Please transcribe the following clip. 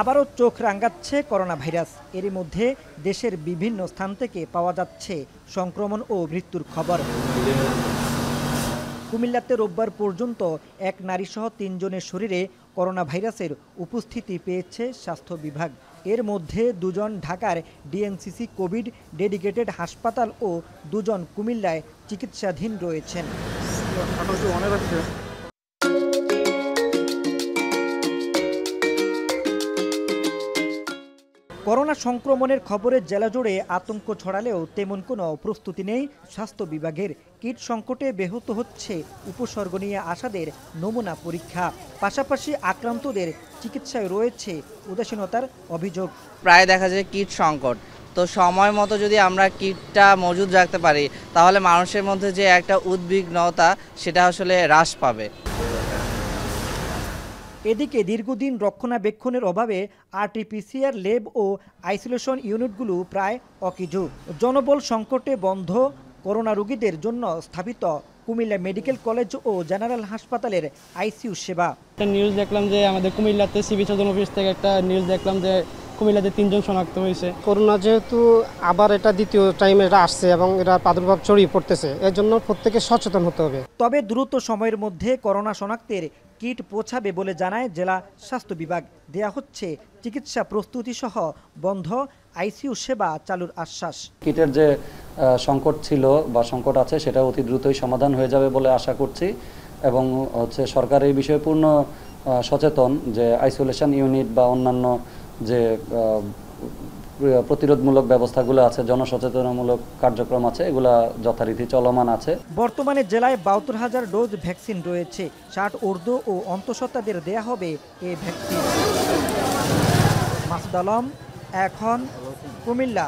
আবারও চোখ রাঙাচ্ছে corona virus. এরই মধ্যে দেশের বিভিন্ন স্থান থেকে পাওয়া যাচ্ছে সংক্রমণ ও মৃত্যুর খবর। কুমিল্লাতে রোববার পর্যন্ত এক নারীসহ ৩ জনের শরীরে করোনা ভাইরাসের উপস্থিতি পেয়েছে স্বাস্থ্য বিভাগ। এর মধ্যে 2 জন ঢাকার ডিএনসিসি কোভিড ডেডিকেটেড হাসপাতাল ও 2 জন কুমিল্লায় চিকিৎসাধীন রয়েছেন। করোনা সংক্রমণের খবরে জেলা জুড়ে আতঙ্ক ছড়ালেও তেমন কোনো প্রস্তুতি নেই স্বাস্থ্য বিভাগের। কিট সংকটে ব্যাহত হচ্ছে উপসর্গ নিয়ে আসাদের নমুনা পরীক্ষা। পাশাপাশি আক্রান্তদের চিকিৎসায় রয়েছে উদাসীনতার অভিযোগ। প্রায় দেখা যায় কিট সংকট, তো সময় মতো যদি আমরা কিটটা মজুদ রাখতে পারি তাহলে মানুষের মধ্যে যে একটা উদ্বিগ্নতা সেটা আসলে হ্রাস পাবে। এদিকে দীর্ঘদিন রক্ষণাবেক্ষণের অভাবে আরটিপিসিআর ল্যাব ও আইসোলেশন ইউনিটগুলো প্রায় অকেজো। জনবল সংকটে বন্ধ করোনা রোগীদের জন্য স্থাপিত কুমিল্লা মেডিকেল কলেজ ও জেনারেল হাসপাতালের আইসিইউ সেবা। একটা নিউজ দেখলাম যে আমাদের কুমিল্লাতে সিভিল সার্জন অফিস থেকে একটা নিউজ দেখলাম যে কুমিল্লাতে 3 জন শনাক্ত হয়েছে। করোনা যেহেতু আবার এটা দ্বিতীয় টাইমে এটা আসছে এবং এটা প্রাদুর্ভাব ছড়িয়ে পড়তেছে, এর জন্য প্রত্যেকে সচেতন হতে হবে। তবে দ্রুত সময়ের মধ্যে করোনা শনাক্তের কিট পৌঁছাবে বলে জানায় জেলা স্বাস্থ্য বিভাগ। দেয়া হচ্ছে চিকিৎসা প্রস্তুতি সহ বন্ধ আইসিইউ সেবা চালুর আশ্বাস। কিটের যে সংকট ছিল বা সংকট আছে সেটা অতি দ্রুতই সমাধান হয়ে যাবে বলে আশা করছি এবং সরকার এই বিষয়ে পূর্ণ সচেতন যে আইসোলেশন ইউনিট বা অন্যান্য যে প্রতিরোধমূলক ব্যবস্থাগুলো আছে, জনসচেতনমূলক কার্যক্রম আছে, এগুলা যথারীতি চলমান আছে। বর্তমানে জেলায় ৭২,০০০ ডোজ ভ্যাকসিন রয়েছে। ৬০ ঊর্ধ্ব ও অন্তঃসত্ত্বাদের দেয়া হবে এই ভ্যাকসিন। মাসুদ আলম, এখন কুমিল্লা।